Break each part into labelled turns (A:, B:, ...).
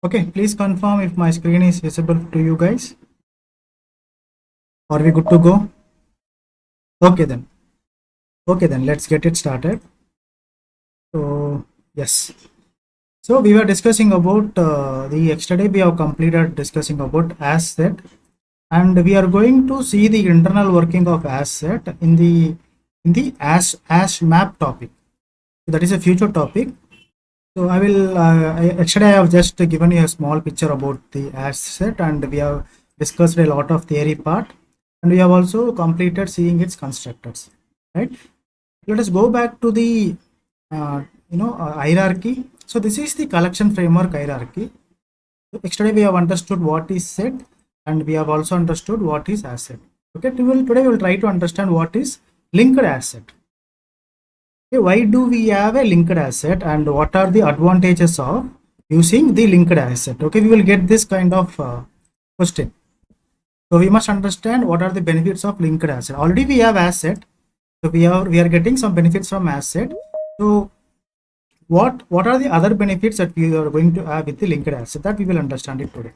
A: Okay, please confirm if my screen is visible to you guys. Are we good to go? Okay then. Okay then, let's get it started. So yes. So we were discussing about yesterday we have completed discussing about HashSet, and we are going to see the internal working of HashSet in the hash map topic. So that is a future topic. So I will yesterday I have just given you a small picture about the HashSet, and we have discussed a lot of theory part, and we have also completed seeing its constructors, right? Let us go back to the hierarchy. So this is the collection framework hierarchy. Yesterday we have understood what is set, and we have also understood what is asset. Okay, today we will try to understand what is linked asset. Okay, why do we have a linked asset, and what are the advantages of using the linked asset? Okay, we will get this kind of question. So we must understand what are the benefits of linked asset. Already we have asset, so we are getting some benefits from asset. So what are the other benefits that we are going to have with the linked asset, that we will understand it today,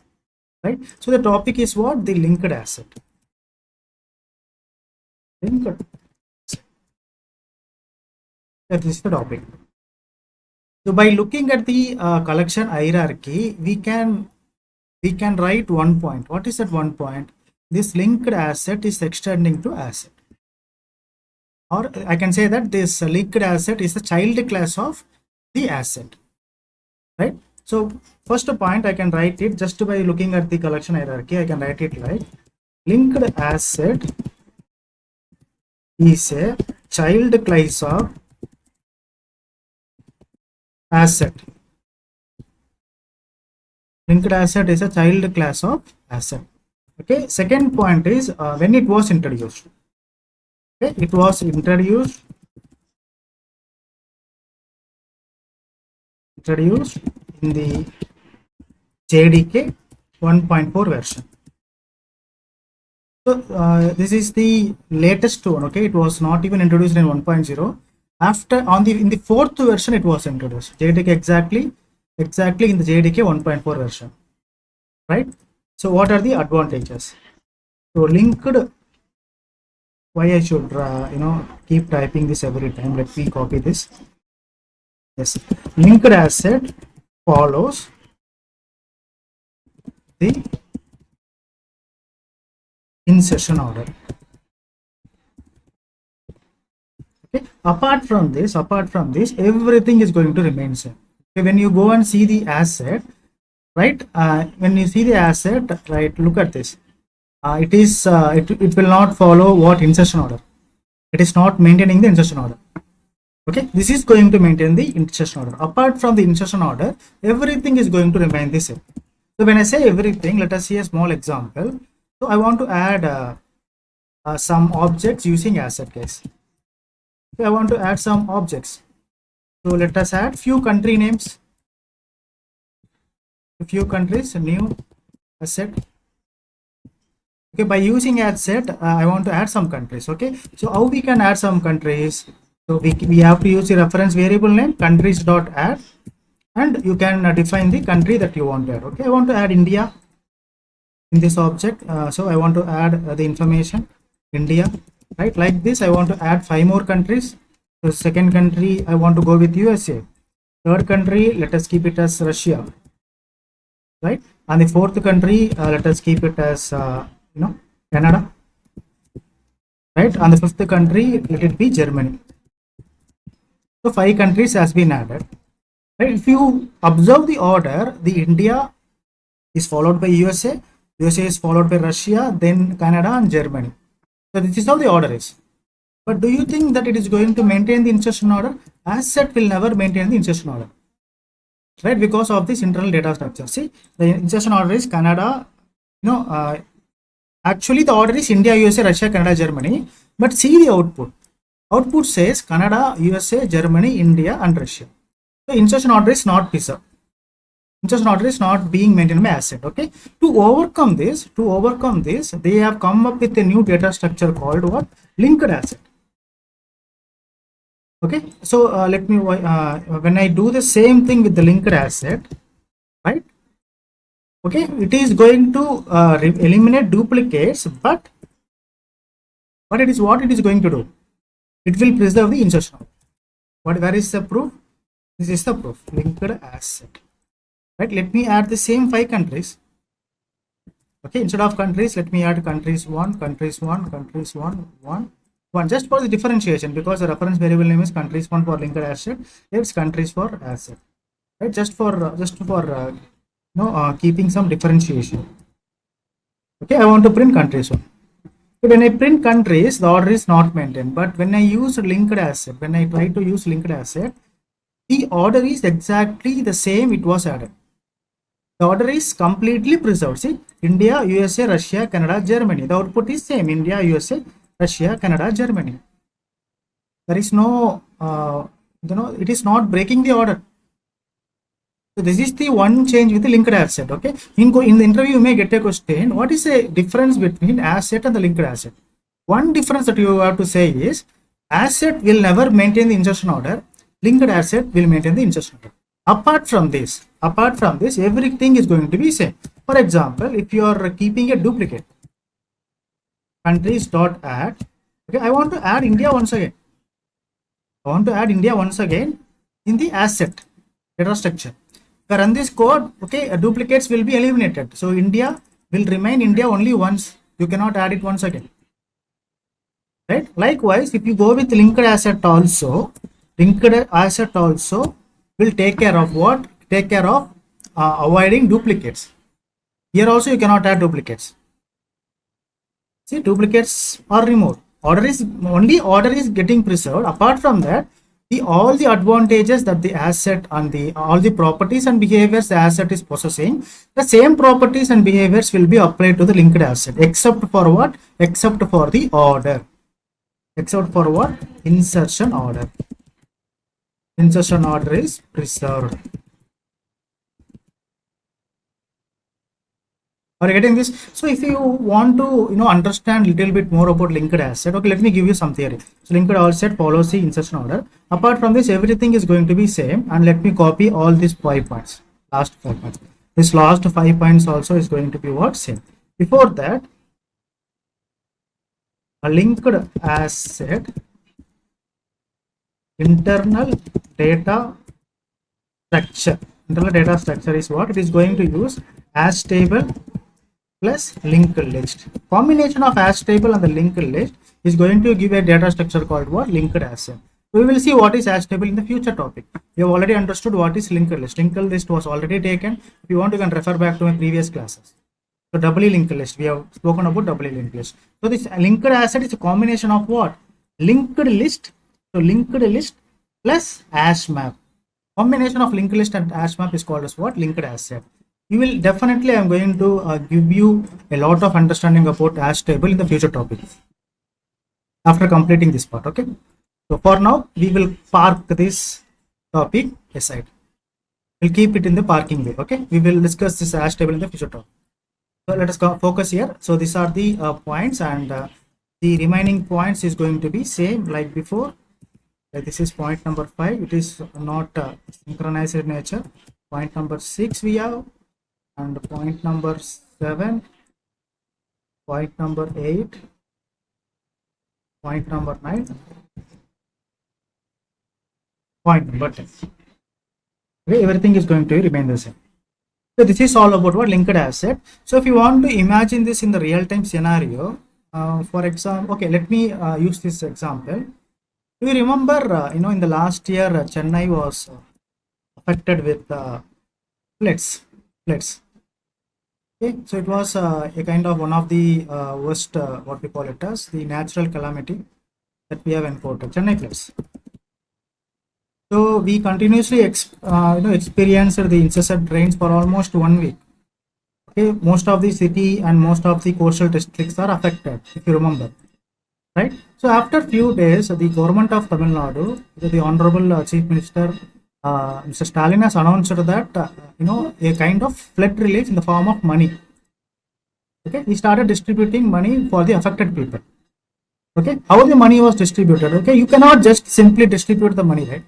A: right? So the topic is what? The linked asset. Linked. This is the topic. So by looking at the collection hierarchy, we can write one point. What is that one point? This linked asset is extending to asset, or I can say that this linked asset is the child class of the asset, right? So first point I can write it just by looking at the collection hierarchy. I can write it like linked asset is a child class of asset. Linked asset is a child class of asset. Okay, second point is when it was introduced. Okay, it was introduced in the JDK 1.4 version. So this is the latest one. Okay, it was not even introduced in 1.0. After in the fourth version it was introduced. JDK exactly in the JDK 1.4 version, right? So what are the advantages? So linked, why I should keep typing this every time. Let me copy this. Yes, linked asset follows the insertion order. Okay, apart from this everything is going to remain same. Okay, when you go and see the asset, right, when you see the asset, right, look at this. It will not follow what insertion order. It is not maintaining the insertion order. Okay, this is going to maintain the insertion order. Apart from the insertion order, everything is going to remain the same. So when I say everything, let us see a small example. So I want to add some objects using asset case. Okay, I want to add some objects. So let us add few country names, a few countries, a new asset. Okay, by using asset, I want to add some countries. Okay, so how we can add some countries? So we have to use the reference variable name countries.add, and you can define the country that you want to add. Okay, I want to add India in this object. So I want to add the information India, right? Like this, I want to add 5 more countries. So second country, I want to go with USA. Third country, let us keep it as Russia, right? And the fourth country, let us keep it as Canada, right? And the fifth country, let it be Germany. So 5 countries has been added, right? If you observe the order, the India is followed by USA, USA is followed by Russia, then Canada and Germany. So this is how the order is. But do you think that it is going to maintain the insertion order? Asset will never maintain the insertion order, right? Because of this internal data structure. See, the insertion order is Canada, actually the order is India, USA, Russia, Canada, Germany, but see the output. Output says Canada, USA, Germany, India and Russia. So insertion order is not preserved. Insertion order is not being maintained by asset. Okay, to overcome this, they have come up with a new data structure called what? Linked asset. Okay, so let me when I do the same thing with the linked asset, right? Okay, it is going to eliminate duplicates, but what it is going to do? It will preserve the insertion. Where is the proof? This is the proof. Linked as set. Right? Let me add the same 5 countries. Okay, instead of countries, let me add countries 1, countries 1, countries 1, 1, 1, just for the differentiation, because the reference variable name is countries 1 for linked as set. It's countries for as set. Right? Just for keeping some differentiation. Okay, I want to print countries 1. So when I print countries, the order is not maintained. But when I use linked as set, when I try to use linked as set, the order is exactly the same it was added. The order is completely preserved. See, India, USA, Russia, Canada, Germany. The output is same. India, USA, Russia, Canada, Germany. There is no, it is not breaking the order. So this is the one change with the linked as set. Okay. In the interview, you may get a question. What is the difference between as set and the linked as set? One difference that you have to say is as set will never maintain the insertion order. Linked as set will maintain the insertion order. Apart from this, everything is going to be same. For example, if you are keeping a duplicate, countries dot add. Okay, I want to add India once again. In the as set data structure. If I run this code, okay, duplicates will be eliminated. So India will remain India only once. You cannot add it once again. Right? Likewise, if you go with linked asset also, will take care of what? Take care of avoiding duplicates. Here also you cannot add duplicates. See, duplicates are removed. Order is getting preserved. Apart from that, all the advantages that the asset and all the properties and behaviors the asset is possessing, the same properties and behaviors will be applied to the linked asset, except for what? Except for the order. Except for what? Insertion order. Insertion order is preserved. Are you getting this? So if you want to understand a little bit more about linked asset, okay, let me give you some theory. So linked asset follows the insertion order. Apart from this, everything is going to be same, and let me copy all these 5 points. Last 5 points. This last 5 points also is going to be what? Same. Before that, a linked asset internal data structure. Internal data structure is what? It is going to use HashTable plus linked list. Combination of HashTable and the linked list is going to give a data structure called what? Linked asset. We will see what is HashTable in the future topic. We have already understood what is linked list. Linked list was already taken. If you want, you can refer back to my previous classes. So doubly linked list, we have spoken about doubly linked list. So this linked asset is a combination of what? Linked list. So linked list plus hash map. Combination of linked list and hash map is called as what? Linked asset. You will definitely, I'm going to give you a lot of understanding about HashTable in the future topics after completing this part. Okay. So for now, we will park this topic aside. We'll keep it in the parking way. Okay. We will discuss this HashTable in the future topic. So let us focus here. So these are the points, and the remaining points is going to be same like before. This is point number 5. It is not synchronized in nature. Point number 6 we have, and point number 7, point number 8, point number 9, point number 10. Okay, everything is going to remain the same. So this is all about what? Linked asset. So if you want to imagine this in the real-time scenario, for example, okay, let me use this example. Do you remember, in the last year, Chennai was affected with floods. Okay, so it was a kind of one of the worst, what we call it as the natural calamity that we have encountered, Chennai floods. So we continuously experienced the incessant rains for almost 1 week. Okay, most of the city and most of the coastal districts are affected, if you remember. Right. So after few days, the government of Tamil Nadu, the Honorable Chief Minister Mr. Stalin has announced that a kind of flood relief in the form of money. Okay, he started distributing money for the affected people. Okay, how the money was distributed? Okay, you cannot just simply distribute the money, right?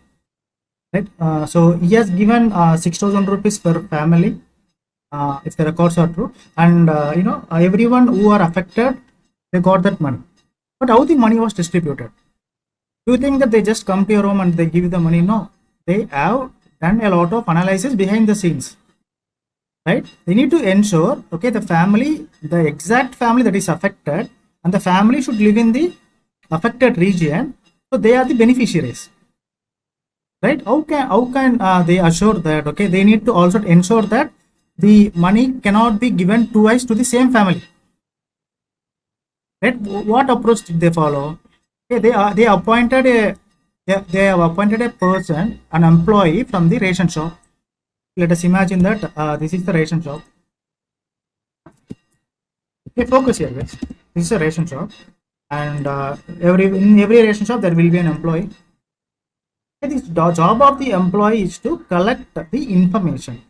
A: Right. So he has given 6,000 rupees per family. if the records are true, and everyone who are affected, they got that money. But how the money was distributed? Do you think that they just come to your home and they give you the money? No, they have done a lot of analysis behind the scenes, right? They need to ensure, okay, the family, the exact family that is affected, and the family should live in the affected region, so they are the beneficiaries, right? How can they assure that? Okay, they need to also ensure that the money cannot be given twice to the same family, right? What approach did they follow? Okay, they appointed a they have appointed a person, an employee from the ration shop. Let us imagine that this is the ration shop. Okay, focus here, guys. This is a ration shop, and in every ration shop there will be an employee. The job of the employee is to collect the information.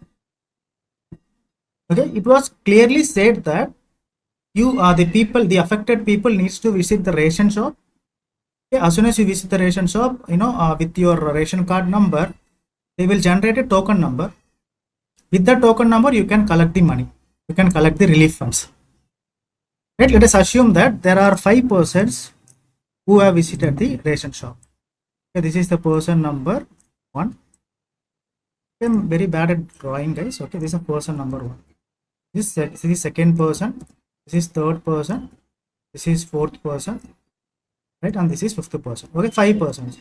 A: Okay, it was clearly said that you are the people, the affected people needs to visit the ration shop. Okay, as soon as you visit the ration shop, with your ration card number, they will generate a token number. With the token number, you can collect the money. You can collect the relief funds. Right? Let us assume that there are 5 persons who have visited the ration shop. Okay, this is the person number 1. I'm very bad at drawing, guys. Okay, this is a person number 1. This is second person. This is third person. This is fourth person. Right, and this is fifth person. Okay, 5 persons.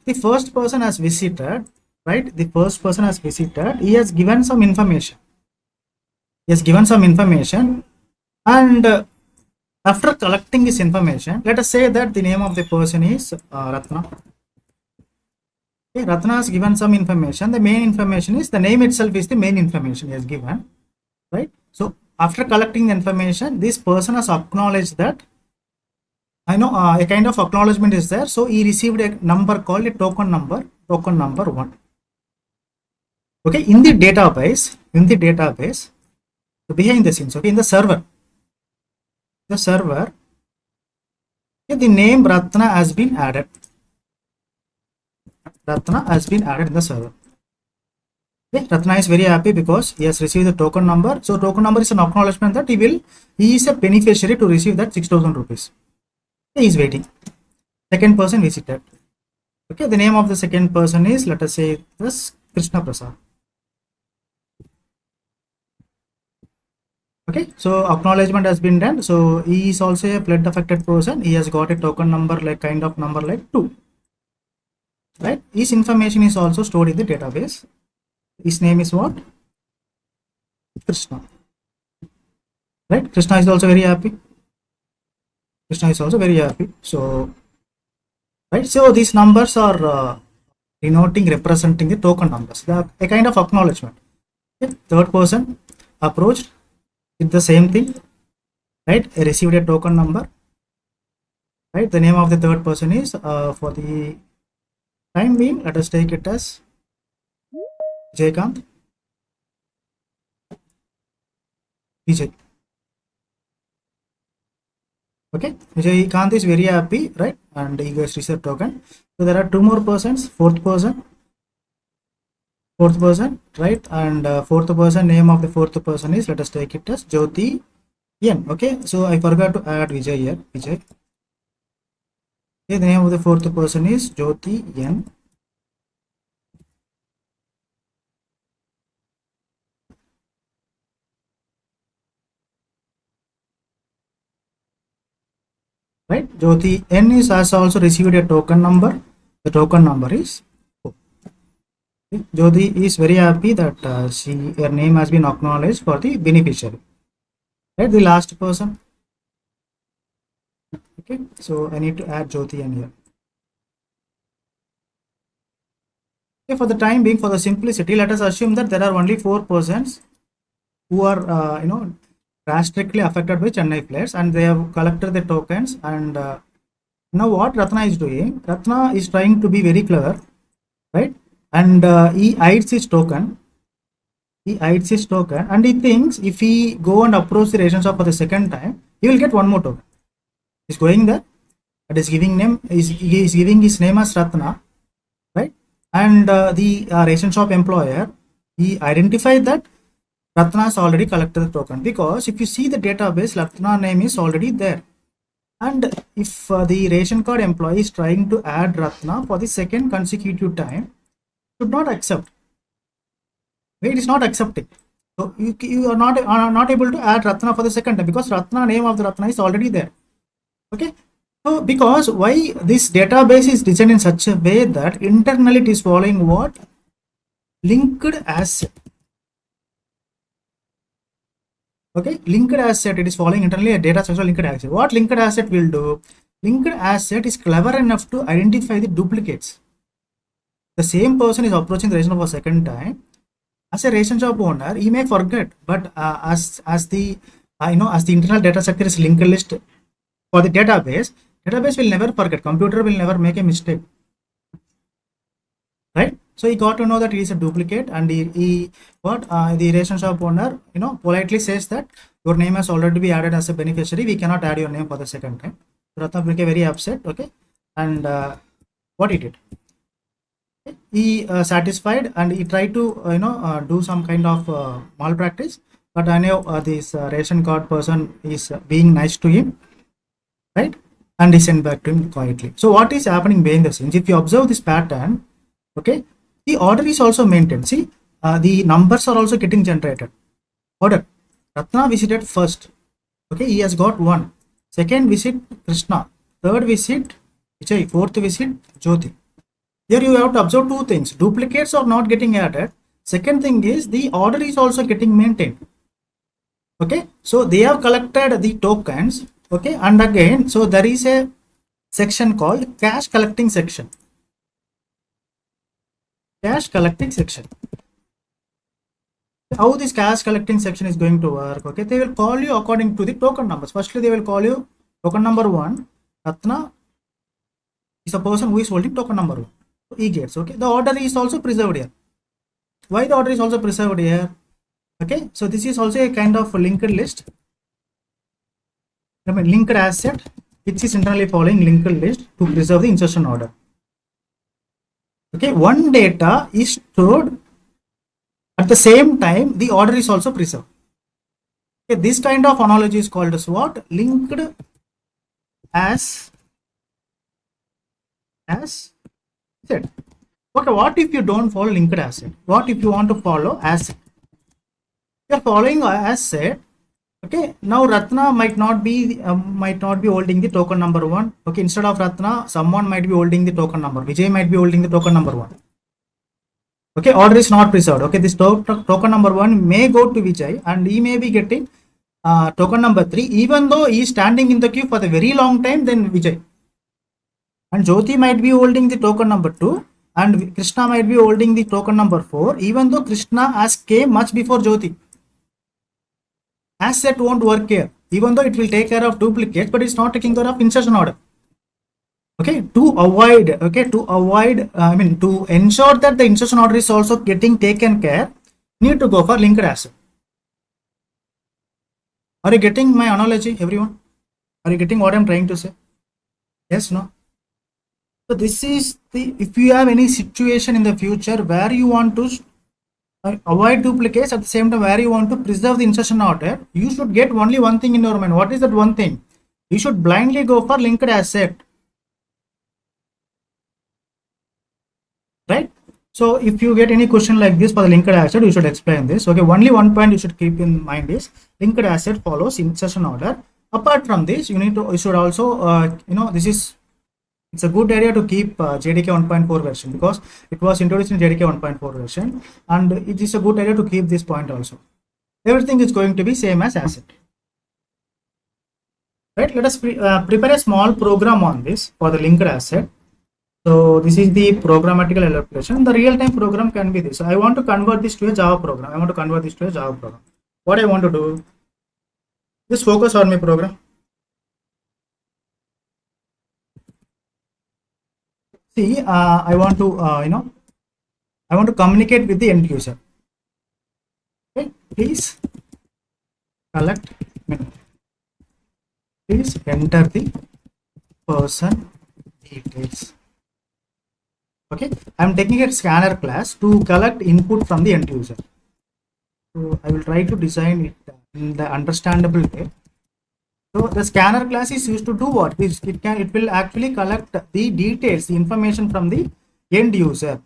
A: The first person has visited. Right, the first person has visited. He has given some information. He has given some information, and after collecting this information, let us say that the name of the person is Ratna. Okay, Ratna has given some information. The main information is the name itself is the main information he has given, right? So after collecting the information, this person has acknowledged that a kind of acknowledgement is there. So he received a number called a token number 1. Okay, in the database, so behind the scenes, okay, in the server, okay, the name Ratna has been added. Ratna has been added in the server. Okay, Ratna is very happy because he has received the token number. So token number is an acknowledgement that he is a beneficiary to receive that 6,000 rupees. Okay, he is waiting. Second person visited. Okay, the name of the second person is, let us say, this Krishna Prasad. Okay, so acknowledgement has been done. So he is also a flood affected person. He has got a token number like 2. Right, his information is also stored in the database. His name is what? Krishna. Right, Krishna is also very happy. So right, so these numbers are representing the token numbers. They are a kind of acknowledgement. Okay. Third person approached with the same thing, right? Received a token number, right? The name of the third person is for the time being, let us take it as Kant. Vijay. Okay, Kant is very happy, right? And he gets received token. So there are 2 more persons. Fourth person, right? And fourth person, name of the fourth person is, let us take it as Jyoti N. Okay, so I forgot to add Vijay here. Vijay. Okay, the name of the fourth person is Jyoti N. Right, Jyoti N has also received a token number. The token number is 4. Okay. Jyoti is very happy that her name has been acknowledged for the beneficiary. Right, the last person. Okay, so I need to add Jyoti N here. Okay, for the time being, for the simplicity, let us assume that there are only 4 persons who are drastically affected by Chennai floods, and they have collected the tokens. And now what Ratna is doing? Ratna is trying to be very clever, right? And he hides his token. And he thinks if he go and approach the ration shop for the second time, he will get 1 more token. He's going there, and is giving his name as Ratna, right? And the ration shop employer, he identified that Ratna has already collected the token, because if you see the database, Ratna name is already there. And if the ration card employee is trying to add Ratna for the second consecutive time, should not accept. It is not accepting. So you are not able to add Ratna for the second time, because Ratna name of the Ratna is already there. Okay. So because why this database is designed in such a way that internally it is following what? Linked as. Okay, linked asset, it is following internally a data structure linked asset. What linked asset will do? Linked asset is clever enough to identify the duplicates. The same person is approaching the ration for a second time. As a ration shop owner, he may forget, but as the as the internal data structure is linked list for the database will never forget. Computer will never make a mistake, right? So he got to know that he is a duplicate, and the ration shop owner politely says that your name has already been added as a beneficiary. We cannot add your name for the second time. Ratna became very upset. Okay, and what he did? He satisfied, and he tried to do some kind of malpractice. But I know this ration card person is being nice to him, right? And he sent back to him quietly. So what is happening behind the scenes? If you observe this pattern, okay, the order is also maintained. See, the numbers are also getting generated. Order. Ratna visited first. Okay, he has got 1. Second visit, Krishna. Third visit, Vijay. Fourth visit, Jyoti. Here you have to observe 2 things. Duplicates are not getting added. Second thing is the order is also getting maintained. Okay, so they have collected the tokens. Okay, and again, so there is a section called cash collecting section. Cash collecting section. How this cash collecting section is going to work? Okay, they will call you according to the token numbers. Firstly, they will call you token number 1. Ratna is the person who is holding token number 1. So he gets. Okay, the order is also preserved here. Why the order is also preserved here? Okay, so this is also a kind of linked list. I mean linked asset, which is internally following linked list to preserve the insertion order. Okay, one data is stored at the same time the order is also preserved. Okay, this kind of analogy is called as what? Linked as set. Okay, what if you don't follow linked asset? What if you want to follow asset? You are following asset. Okay, now Ratna might not be holding the token number 1. Okay, instead of Ratna, someone might be holding the token number. Vijay might be holding the token number 1. Okay, order is not preserved. Okay, this token number 1 may go to Vijay, and he may be getting token number 3, even though he is standing in the queue for the very long time than Vijay. And Jyoti might be holding the token number 2, and Krishna might be holding the token number 4, even though Krishna has came much before Jyoti. HashSet won't work here, even though it will take care of duplicates, but it's not taking care of insertion order. Okay, to ensure that the insertion order is also getting taken care, need to go for linked asset. Are you getting my analogy, everyone? Are you getting what I'm trying to say? Yes, no? So this is if you have any situation in the future where you want to avoid duplicates, at the same time where you want to preserve the insertion order, you should get only one thing in your mind. What is that one thing? You should blindly go for linked asset, right? So if you get any question like this for the linked asset, you should explain this. Okay, only one point you should keep in mind is linked asset follows insertion order. Apart from this, you should also it's a good idea to keep JDK 1.4 version, because it was introduced in JDK 1.4 version, and it is a good idea to keep this point also. Everything is going to be same as asset, right? Let us prepare a small program on this for the linked asset. So this is the programmatical elaboration. The real-time program can be this. I want to convert this to a Java program. What I want to do? Just focus on my program. See, I want to communicate with the end user. Okay, please collect menu. Please enter the person details. Okay, I'm taking a scanner class to collect input from the end user. So I will try to design it in the understandable way. So the scanner class is used to do what? It will actually collect the details, the information from the end user.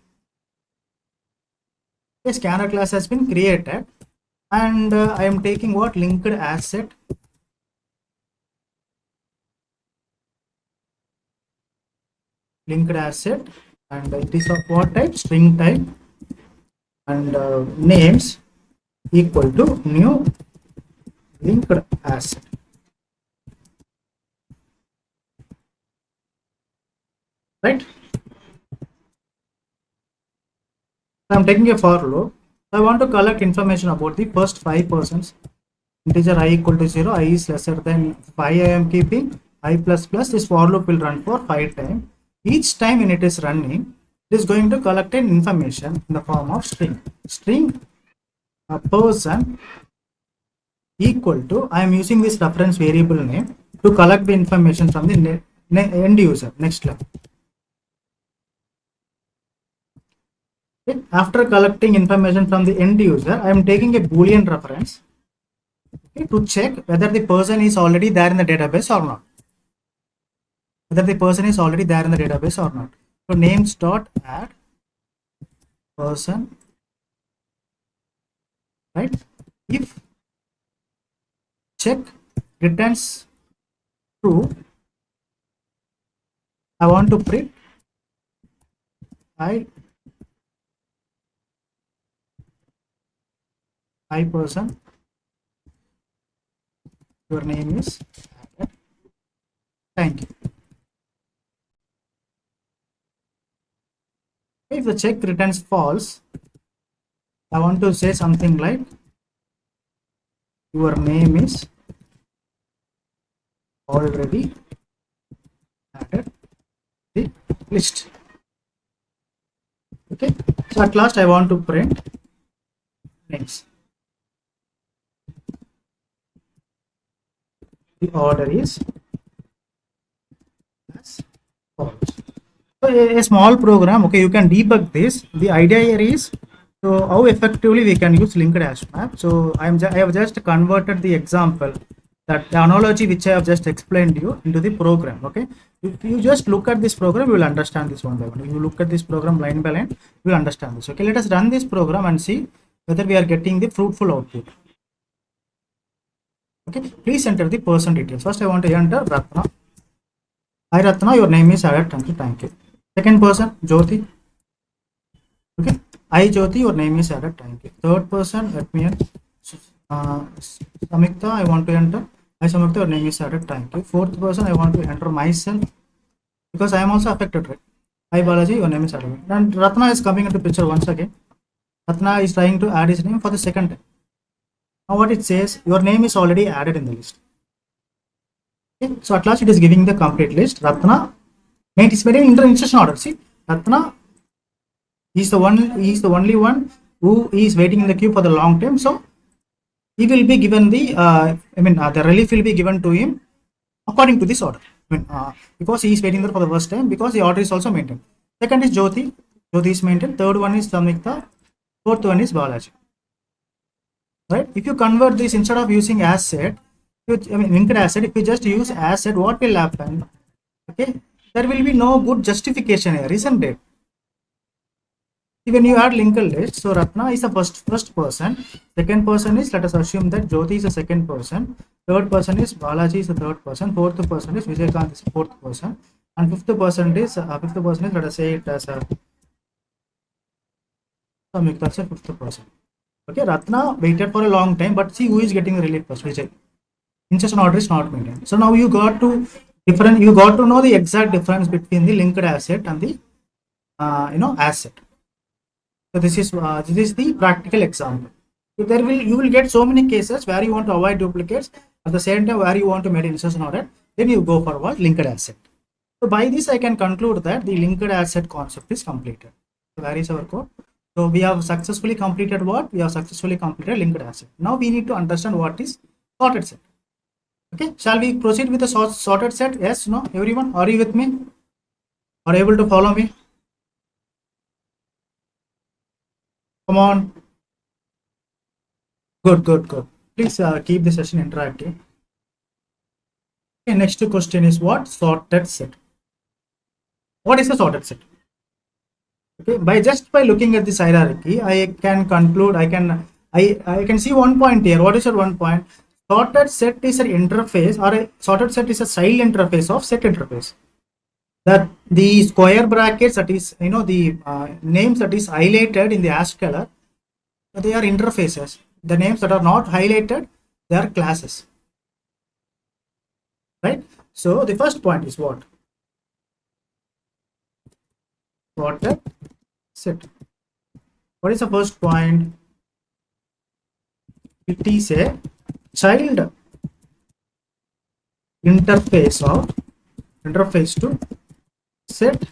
A: A scanner class has been created, and I am taking what? Linked asset. Linked asset, and it is of what type? String type, and names equal to new linked asset. Right? I'm taking a for loop. I want to collect information about the first 5 persons. Integer I equal to 0, I is lesser than 5 I am keeping, I plus plus. This for loop will run for 5 times. Each time when it is running, it is going to collect an information in the form of string. String a person equal to, I am using this reference variable name to collect the information from the end user. Next level. Okay. After collecting information from the end user, I am taking a Boolean reference, okay, to check whether the person is already there in the database or not. Whether the person is already there in the database or not. So names dot add person, right? If check returns true, I want to print I person, your name is added. Thank you. If the check returns false, I want to say something like your name is already added the list. Okay, so at last I want to print names. The order is as follows. So a small program, okay, you can debug this. The idea here is, so how effectively we can use linked hash map. So I have just converted the example, that the analogy which I have just explained you, into the program. Okay, if you just look at this program, you will understand this one by one. If you look at this program line by line, you will understand this. Okay, let us run this program and see whether we are getting the fruitful output. Okay, please enter the person details. First I want to enter Ratna. Hi Ratna, your name is added. Thank you. Second person, Jyoti. Okay, I Jyoti, your name is added. Thank you. Third person, let me enter. Samikta, I want to enter. Hi Samikta, your name is added. Thank you. Fourth person, I want to enter myself, because I am also affected, right? Hi Balaji, your name is added. And Ratna is coming into picture once again. Ratna is trying to add his name for the second time. Now what it says, your name is already added in the list. Okay, so at last it is giving the complete list. Ratna, it is made in insertion order. See, Ratna is the only one who is waiting in the queue for the long time. So he will be given the the relief will be given to him according to this order. Because he is waiting there for the first time, because the order is also maintained. Second is Jyoti. Jyoti is maintained. Third one is Samikta. Fourth one is Balaji. Right? If you convert this, instead of using asset, linked asset, if you just use asset, what will happen? Okay, there will be no good justification here, isn't it? When you add linked list, so Ratna is the first person, second person is, let us assume that Jyoti is the second person, third person is Balaji is the third person, fourth person is Vijaykanth is the fourth person, and fifth person is let us say it as a Samyukta as a fifth person. Okay, Ratna waited for a long time, but see who is getting the relief first, Vijay. Insertion order is not maintained. So now you got to know the exact difference between the linked asset and the asset. So this is the practical example. So you will get so many cases where you want to avoid duplicates, at the same time where you want to make insertion order, then you go for what? Linked asset. So by this I can conclude that the linked asset concept is completed. So where is our code? So we have successfully completed what? We have successfully completed linked asset. Now we need to understand what is sorted set. Okay, shall we proceed with the sorted set? Yes, no, everyone, are you with me? Are able to follow me? Come on. Good. Please keep the session interactive. Okay, next question is what? Sorted set. What is a sorted set? Okay, by looking at this hierarchy, I can conclude, I can see one point here. What is that one point? Sorted set is an interface, or a sorted set is a child interface of set interface. That the square brackets, that is, the names that is highlighted in the hash color, they are interfaces. The names that are not highlighted, they are classes. Right? So the first point is what? Sorted set. What is the first point? It is a child interface to set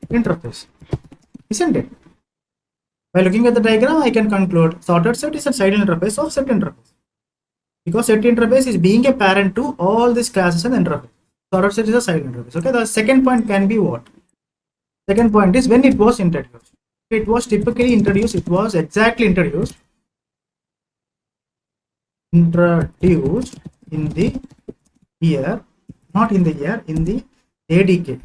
A: interface, isn't it? By looking at the diagram, I can conclude sorted set is a child interface of set interface, because set interface is being a parent to all these classes and interface. Sorted set is a child interface. Okay, the second point can be what? Second point is when it was introduced. It was typically introduced, it was exactly introduced in the year, not in the year, in the JDK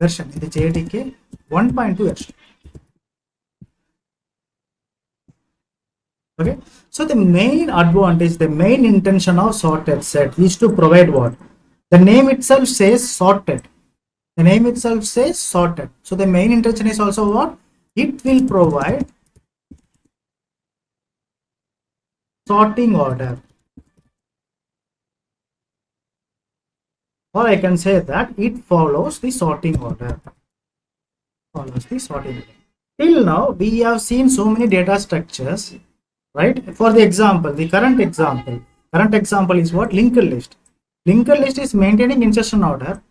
A: version, in the JDK 1.2 version. Okay, so the main advantage, the main intention of sorted set is to provide what? The name itself says sorted. The name itself says sorted. So the main intention is also what? It will provide sorting order. Or I can say that it follows the sorting order. Follows the sorting order. Till now, we have seen so many data structures, right? For the example, the current example is what? Linked list. Linked list is maintaining insertion order,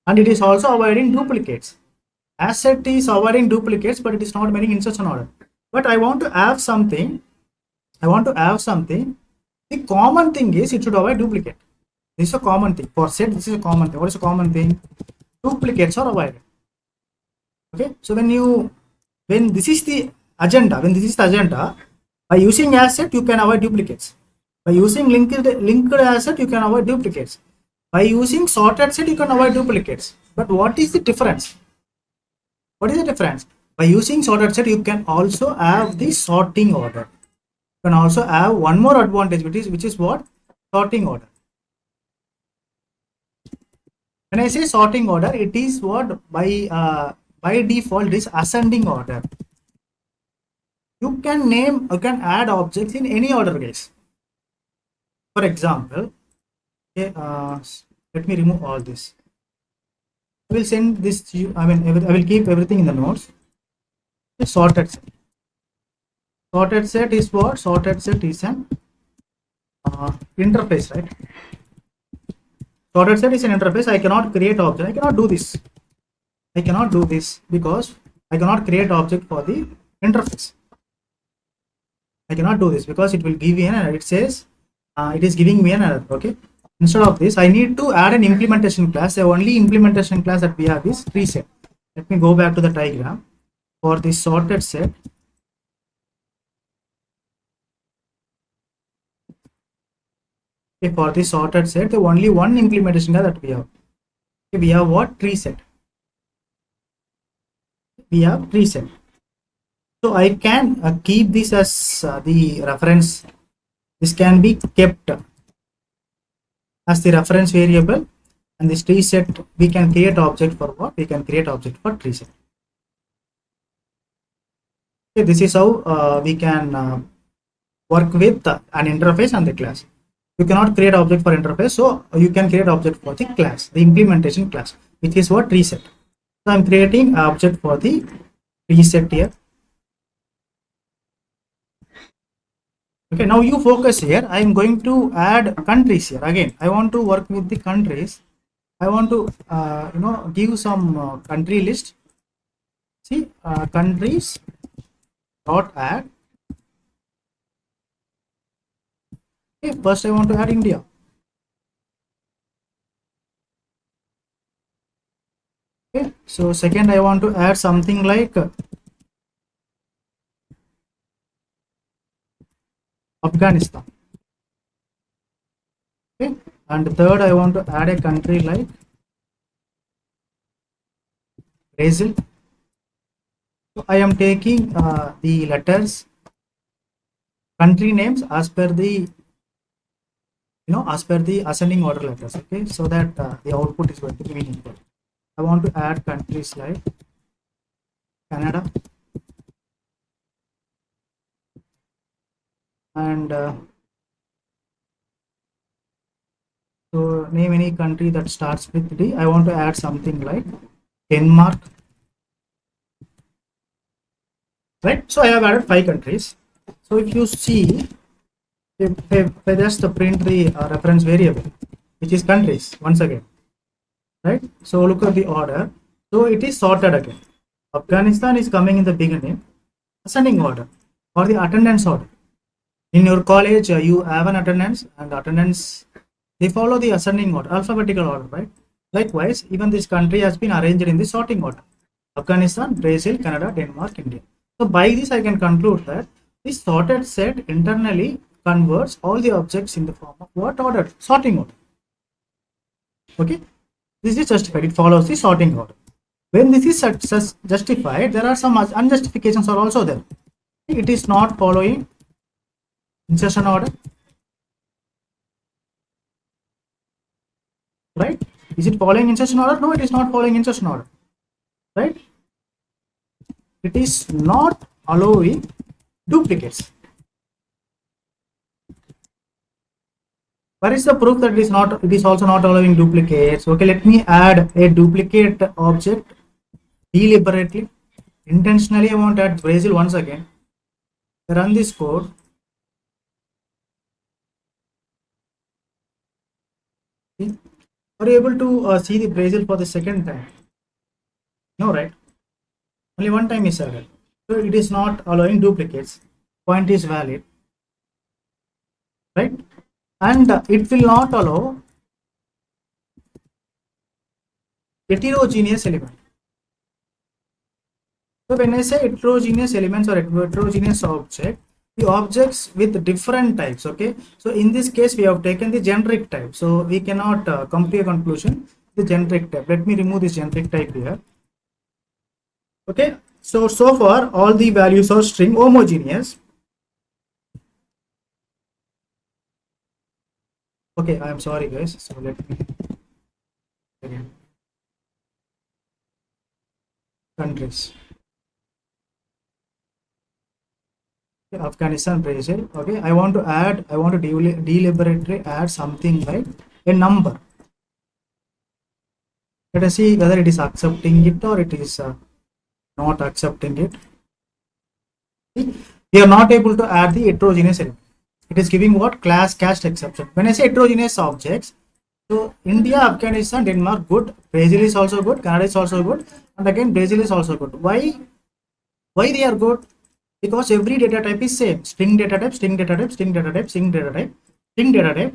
A: and it is also avoiding duplicates. HashSet is avoiding duplicates, but it is not maintaining insertion order. But I want to have something. The common thing is it should avoid duplicate. This is a common thing. For set, this is a common thing. What is a common thing? Duplicates are avoided. Okay, so when this is the agenda, by using HashSet you can avoid duplicates. By using linked HashSet you can avoid duplicates. By using sorted set you can avoid duplicates. But what is the difference? What is the difference? By using sorted set you can also have the sorting order. You can also have one more advantage, which is what? Sorting order. When I say sorting order, it is what? By default it is ascending order. You can add objects in any order, guys. For example, okay, let me remove all this. I will send this to you. I will keep everything in the notes. Sorted set. Sorted set is what? Sorted set is an interface, right? Sorted set is an interface. I cannot create object. I cannot do this. Because I cannot create object for the interface. I cannot do this because it will give me an error. It says it is giving me an error. Okay. Instead of this, I need to add an implementation class. The only implementation class that we have is preset. Let me go back to the diagram for the sorted set. Okay, for the sorted set, the only one implementation class that we have. Okay, we have what? Tree set. We have tree set. So I can keep this as the reference. This can be kept as the reference variable, and this tree set we can create object for what? We can create object for tree set. Okay, this is how we can work with an interface and the class. You cannot create object for interface, so you can create object for the class, the implementation class, which is what? Tree set. So I'm creating object for the tree set here. Okay, now you focus here. I am going to add countries here. Again, I want to work with the countries. I want to give some country list. See, countries dot add. Okay, first I want to add India. Okay, so second I want to add something like Afghanistan. Okay, and third I want to add a country like Brazil. So I am taking the letters, country names as per the as per the ascending order letters. Okay, so that the output is going to be meaningful. I want to add countries like Canada and so name any country that starts with D. I want to add something like Denmark. Right, so I have added 5 countries. So if you see, if I just print the reference variable, which is countries once again, right? So look at the order. So it is sorted again. Afghanistan is coming in the beginning, ascending order or the attendance order. In your college, you have an attendance, and attendance, they follow the ascending order, alphabetical order, right? Likewise, even this country has been arranged in the sorting order: Afghanistan, Brazil, Canada, Denmark, India. So by this I can conclude that this sorted set internally converts all the objects in the form of what order? Sorting order. Okay, this is justified. It follows the sorting order. When this is justified, there are some unjustifications are also there. It is not following insertion order, right? Is it following insertion order? No, it is not following insertion order, right? It is not allowing duplicates. Where is the proof that it is not? It is also not allowing duplicates. Okay, let me add a duplicate object deliberately, intentionally. I want to add Brazil once again. Run this code. See? Are you able to see the Brazil for the second time? No, right? Only one time is added. So it is not allowing duplicates. Point is valid, right? And it will not allow heterogeneous element. So when I say heterogeneous elements or heterogeneous object, the objects with different types. Okay, so in this case we have taken the generic type, so we cannot come to a conclusion the generic type. Let me remove this generic type here. Okay, so far all the values are string homogeneous. Okay, I am sorry guys, so let me again. Countries. Okay, Afghanistan, Brazil. Okay, I want to deliberately add something like a number. Let us see whether it is accepting it or it is not accepting it. We are not able to add the heterogeneous element. It is giving what? Class cast exception. When I say heterogeneous objects, so India, Afghanistan, Denmark, good. Brazil is also good. Canada is also good. And again, Brazil is also good. Why they are good? Because every data type is same. String data type, string data type, string data type, string data type, string data type.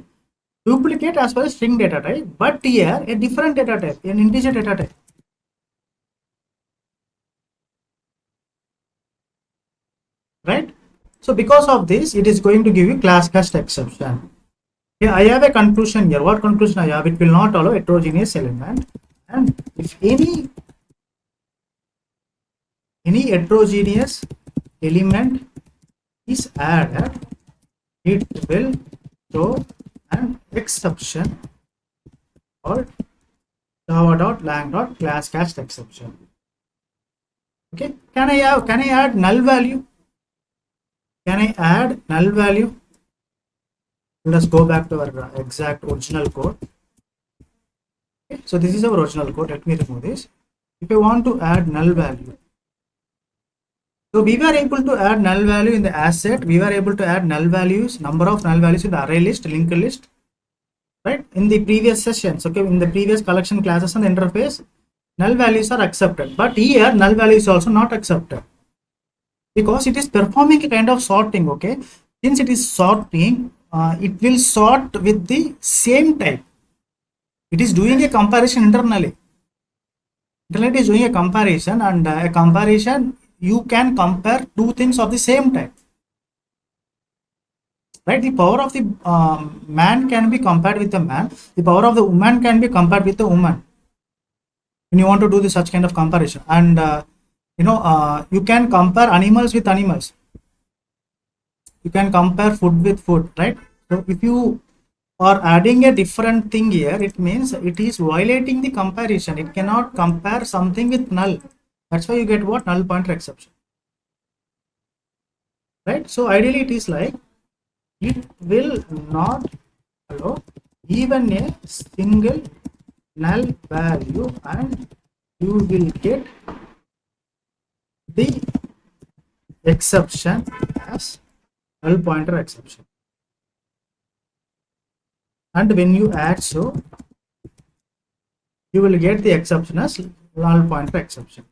A: Duplicate as well as string data type, but here a different data type, an integer data type. Right? So because of this, it is going to give you class cast exception. Okay, I have a conclusion here. What conclusion I have? It will not allow heterogeneous element, and if any heterogeneous element is added, it will show an exception or java.lang.class cast exception. Okay, can I add null value? Can I add null value? Let us go back to our exact original code. Okay, so this is our original code. Let me remove this. If I want to add null value, so we were able to add null value in the HashSet. We were able to add null values, number of null values in the array list, linked list, right? In the previous sessions, okay, in the previous collection classes and the interface, null values are accepted. But here, null value is also not accepted because it is performing a kind of sorting. Okay, since it is sorting, it will sort with the same type. It is doing a comparison internally. Internally, it is doing a comparison, and a comparison, you can compare two things of the same type. right? The power of the man can be compared with the man. The power of the woman can be compared with the woman. When you want to do this such kind of comparison, and you can compare animals with animals. You can compare food with food, right? So if you are adding a different thing here, it means it is violating the comparison. It cannot compare something with null. That's why you get what? Null pointer exception, right? So ideally it is like, it will not allow even a single null value, and you will get the exception as null pointer exception. And when you add, so you will get the exception as null pointer exception,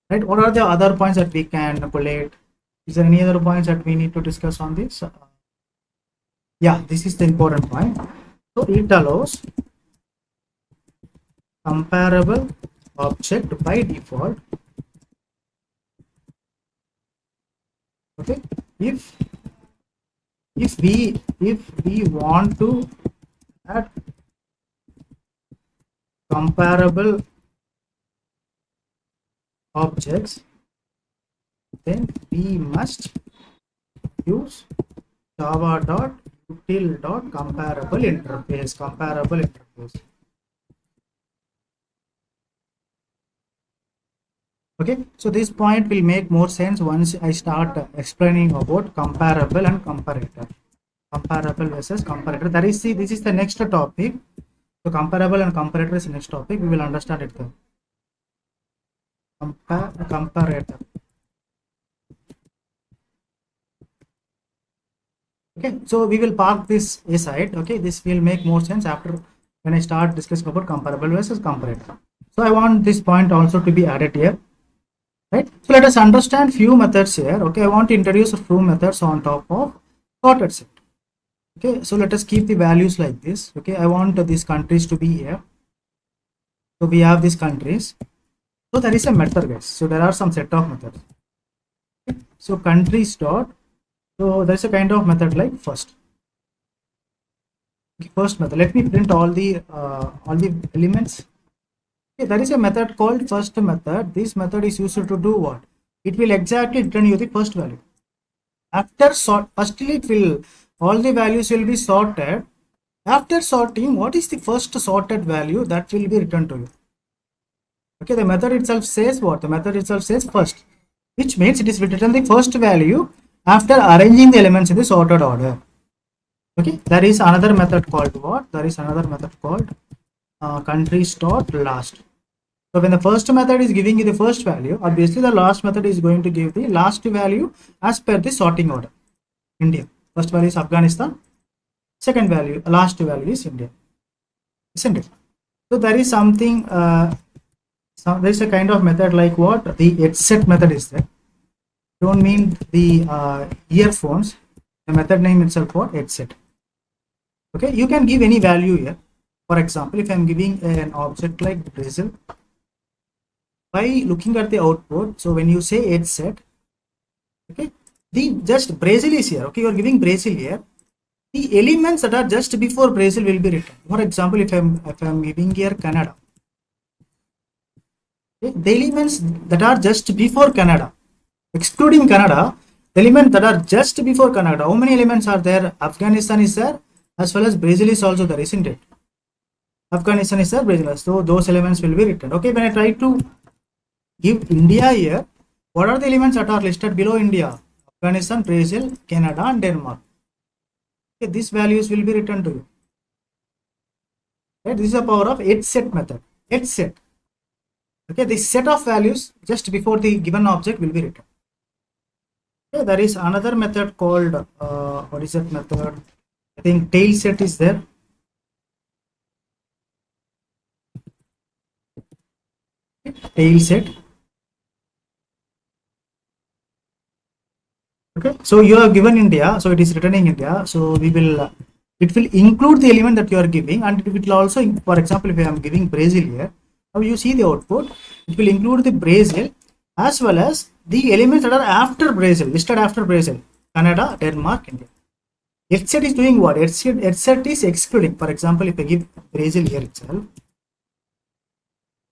A: right? What are the other points that we can collate? Is there any other points that we need to discuss on this? Yeah, this is the important point. So it allows comparable object by default. Okay, if we want to add comparable objects, then we must use java.util.comparable interface. Okay, so this point will make more sense once I start explaining about comparable and comparator. Comparable versus comparator. That is, this is the next topic. So comparable and comparator is the next topic. We will understand it then. Comparator. Okay, so we will park this aside. Okay, this will make more sense after when I start discussing about comparable versus comparator. So I want this point also to be added here, right? So let us understand few methods here. Okay, I want to introduce a few methods on top of sorted set. Okay, so let us keep the values like this. Okay, I want these countries to be here. So we have these countries. So there is a method, guys. So there are some set of methods. Okay. So countries dot. So there is a kind of method like first. Okay, first method. Let me print all the elements. Okay, there is a method called first method. This method is used to do what? It will exactly return you the first value. After sort, firstly it will, all the values will be sorted. After sorting, what is the first sorted value that will be returned to you? Okay, the method itself says what? The method itself says first, which means it is return the first value after arranging the elements in the sorted order. Okay, there is another method called what? There is another method called countries dot last. So when the first method is giving you the first value, obviously the last method is going to give the last value as per the sorting order. India. First value is Afghanistan. Second value, last value is India. Isn't it? So there is something, there is a kind of method like what? The HashSet method is there. Don't mean the earphones. The method name itself what? HashSet. Okay, you can give any value here. For example, if I am giving an object like Brazil, by looking at the output, so when you say HashSet, okay, the just Brazil is here. Okay, you are giving Brazil here. The elements that are just before Brazil will be written. For example, if I am giving here Canada, okay, the elements that are just before Canada, excluding Canada, the elements that are just before Canada, how many elements are there? Afghanistan is there, as well as Brazil is also there, isn't it? Afghanistan is there, Brazil is, so those elements will be written. Okay, when I try to give India here, what are the elements that are listed below India? Afghanistan, Brazil, Canada, and Denmark. Okay, these values will be returned to you. Right? This is the power of HashSet method. HashSet. Okay, this set of values just before the given object will be written. Okay, there is another method called what is that method? I think tail set is there. Okay, tail set. Okay, so you are given India, so it is returning India. So we will, it will include the element that you are giving, and it will also, for example, if I am giving Brazil here, now you see the output, it will include the Brazil as well as the elements that are after Brazil, listed after Brazil, Canada, Denmark, India. HSet is doing what? HSet is excluding. For example, if I give Brazil here itself,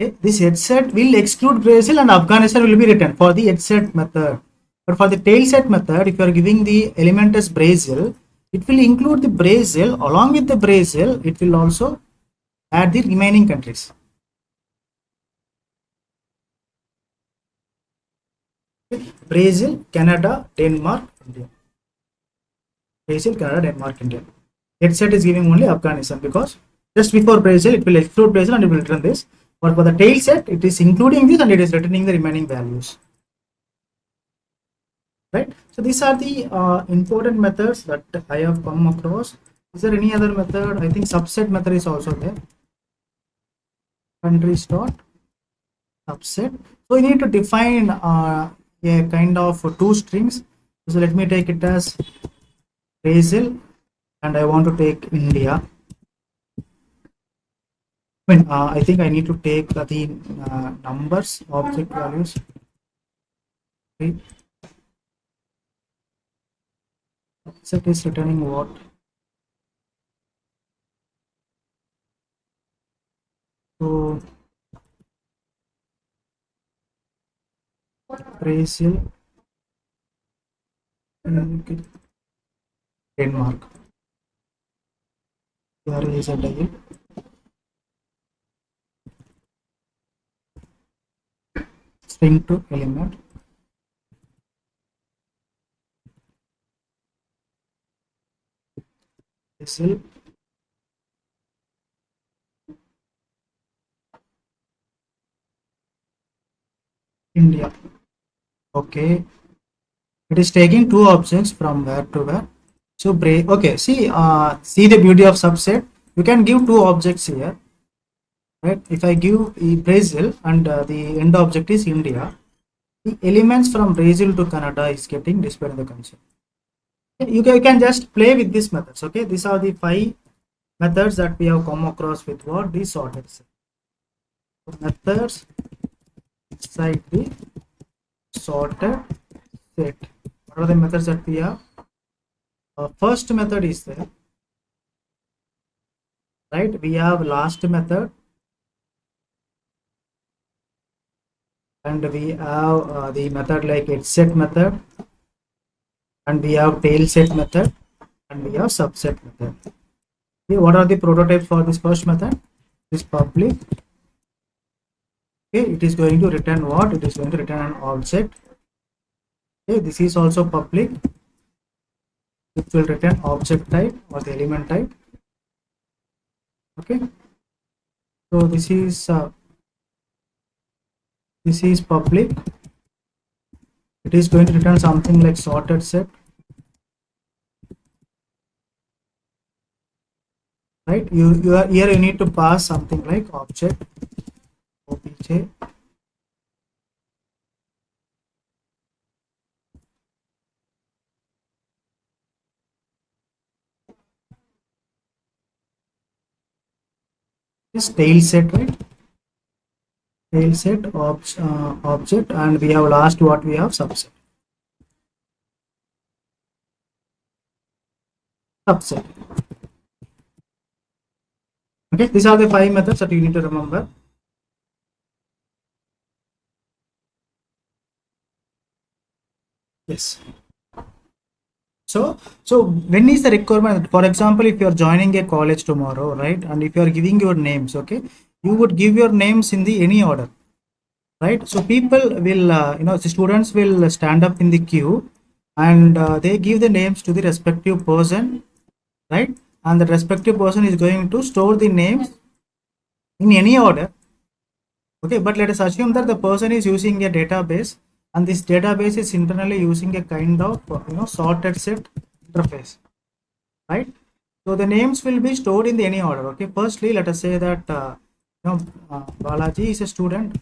A: okay, this HSet will exclude Brazil and Afghanistan will be written for the HSet method. But for the tail set method, if you are giving the element as Brazil, it will include the Brazil. Along with the Brazil, it will also add the remaining countries. Brazil, Canada, Denmark, India. Brazil, Canada, Denmark, India. HSet is giving only Afghanistan because just before Brazil, it will exclude Brazil and it will return this. But for the tail set, it is including this and it is returning the remaining values. Right? So these are the important methods that I have come across. Is there any other method? I think subset method is also there. Countries dot subset. So we need to define a kind of two strings. So let me take it as Brazil and I want to take India. I think I need to take the numbers, object values. Okay. Set is returning what? So Brazil, Denmark. Here is a dial. String to element. Brazil, India. Okay, it is taking two objects from where to where. So okay, see the beauty of subset. You can give two objects here, right? If I give Brazil and the end object is India, the elements from Brazil to Canada is getting displayed in the console. You can just play with these methods. Okay, these are the 5 methods that we have come across with what the sorted set. So methods inside the sorted set. What are the methods that we have? First method is there, right? We have last method and we have the method like HSet method, and we have tail set method, and we have subset method. Okay, what are the prototypes for this first method? This public. Okay, it is going to return what? It is going to return an object. Okay, this is also public. It will return object type or the element type. Okay, so this is public. It is going to return something like sorted set, right? You are here, you need to pass something like object obj is tail set, right? Tail set object, and we have last what we have subset. Okay, these are the 5 methods that you need to remember. Yes. So when is the requirement? For example, if you are joining a college tomorrow, right, and if you are giving your names, okay, you would give your names in the any order, right? So people will the students will stand up in the queue and they give the names to the respective person, right? And the respective person is going to store the names in any order. Okay, but let us assume that the person is using a database and this database is internally using a kind of sorted set interface, right? So the names will be stored in the any order. Okay, firstly let us say that Balaji is a student,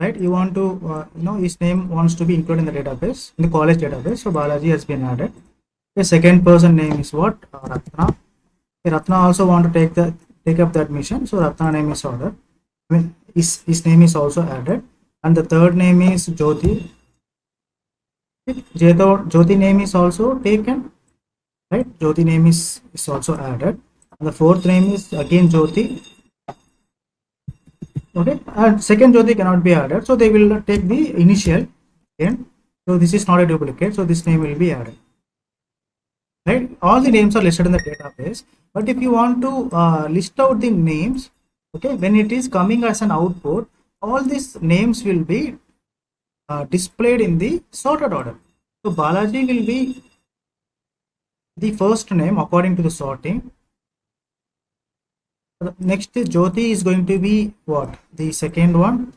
A: right? You want to his name wants to be included in the database, in the college database. So Balaji has been added. The second person name is what? Ratna. Okay, Ratna also want to take up that mission, so Ratna name is ordered. I mean, his name is also added, and the third name is Jyoti. Jyoti name is also taken, right? Jyoti name is also added. And the fourth name is again Jyoti. Okay, and second Jyoti cannot be added, so they will take the initial. Okay, so this is not a duplicate, so this name will be added. Right, all the names are listed in the database, but if you want to list out the names, okay, when it is coming as an output, all these names will be displayed in the sorted order. So Balaji will be the first name according to the sorting. Next Jyoti is going to be what? The second one.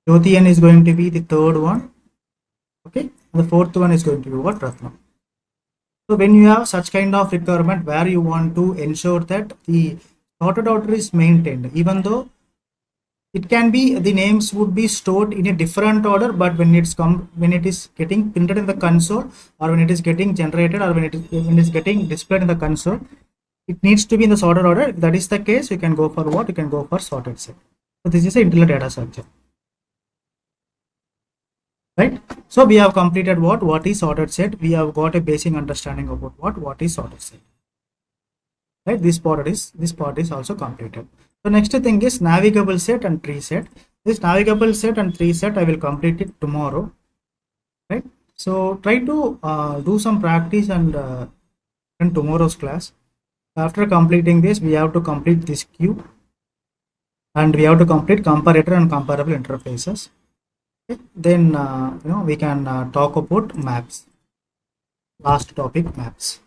A: Jyoti N is going to be the third one. Okay, and the fourth one is going to be what? Ratna. So when you have such kind of requirement where you want to ensure that the sorted order is maintained, even though it can be the names would be stored in a different order, but when it is getting printed in the console, or when it is getting generated, or when it is getting displayed in the console, it needs to be in the sorted order. If that is the case, you can go for what? You can go for sorted set. So this is an intelligent data structure. Right, so we have completed what is sorted set. We have got a basic understanding about what is sorted set. Right, this part is also completed. So next thing is navigable set and tree set. This navigable set and tree set I will complete it tomorrow. Right, so try to do some practice and in tomorrow's class. After completing this, we have to complete this queue, and we have to complete comparator and comparable interfaces. Okay. Then we can talk about maps. Last topic, maps.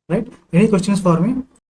A: Right, any questions for me?